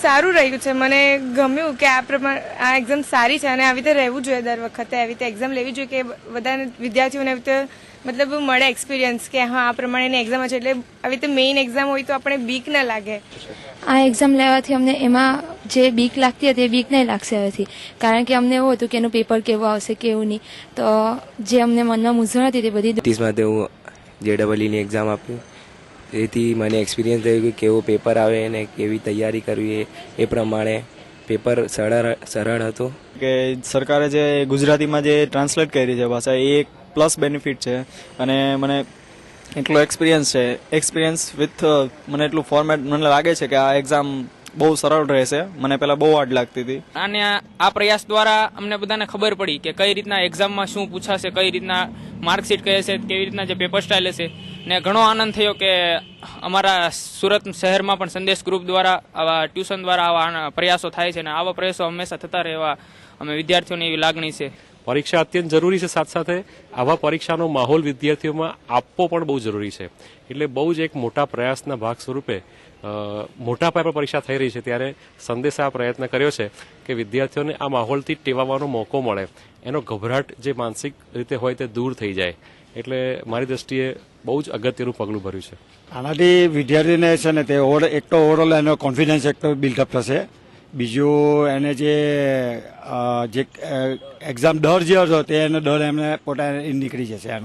સારું રહ્યું છે. મને ગમ્યું કે આ એક્ઝામ સારી છે અને આવી રીતે રહેવું જોઈએ. દર વખતે આવી રીતે એક્ઝામ લેવી જોઈએ કે બધા વિદ્યાર્થીઓને આવી રીતે મતલબ મળે એક્સપિરિયન્સ કે હા આ પ્રમાણેની એક્ઝામ છે. એટલે આવી રીતે મેઇન એક્ઝામ હોય તો આપણે બીક ના લાગે. આ એક્ઝામ લેવાથી અમને એમાં જે બીક લાગતી હતી એ બીક નહીં લાગશે હવેથી, કારણ કે અમને એવું હતું કે એનું પેપર કેવું આવશે કેવું નહીં. તો જે અમને મનમાં મૂંઝવણ હતી તે બધી 30 હું JEEની એક્ઝામ આપ્યું. એથી મને એક્સપિરિયન્સ થયું કે કેવું પેપર આવે અને કેવી તૈયારી કરવી એ પ્રમાણે પેપર સરળ હતું. કે સરકારે જે ગુજરાતીમાં જે ટ્રાન્સલેટ કરી છે ભાષા એ એક પ્લસ બેનિફિટ છે. અને મને એટલો એક્સપિરિયન્સ વિથ મને એટલું ફોર્મેટ મને લાગે છે કે આ એક્ઝામ બહુ સરળ રહેશે. મને પહેલા બહુ હાર્ડ લાગતી હતી. અને આ પ્રયાસ દ્વારા અમને બધાને ખબર પડી કે કઈ રીતના એક્ઝામમાં શું પૂછાશે, કઈ રીતના માર્કશીટ કહે છે, કેવી રીતના જે પેપર સ્ટાઇલ હશે. ને ઘણો આનંદ થયો કે અમારા સુરત શહેરમાં પણ સંદેશ ગ્રુપ દ્વારા આવા ટ્યુશન દ્વારા આવા પ્રયાસો થાય છે અને આવા પ્રયાસો હંમેશા થતા રહેવા અમે વિદ્યાર્થીઓની એવી લાગણી છે. પરીક્ષા અત્યંત જરૂરી છે, સાથે સાથે આવા પરીક્ષાનો માહોલ વિદ્યાર્થીઓમાં આપવો પણ બહુ જરૂરી છે. એટલે બહુ જ એક મોટા પ્રયાસના ભાગ સ્વરૂપે મોટા પાયા પર પરીક્ષા થઈ રહી છે ત્યારે સંદેશે આ પ્રયત્ન કર્યો છે કે વિદ્યાર્થીઓને આ માહોલથી ટેવાવાનો મોકો મળે, એનો ગભરાટ જે માનસિક રીતે હોય તે દૂર થઈ જાય. એટલે મારી દ્રષ્ટિએ બહુ જ અગત્યનું પગલું ભર્યું છે. આનાથી વિદ્યાર્થીને છે ને તે એક તો ઓવરઓલ એનો કોન્ફિડન્સ એક તો બિલ્ડઅપ થશે. બીજું એને જે એક્ઝામ ડર જે હતો તે એનો ડર એમને પોતાને નીકળી જશે.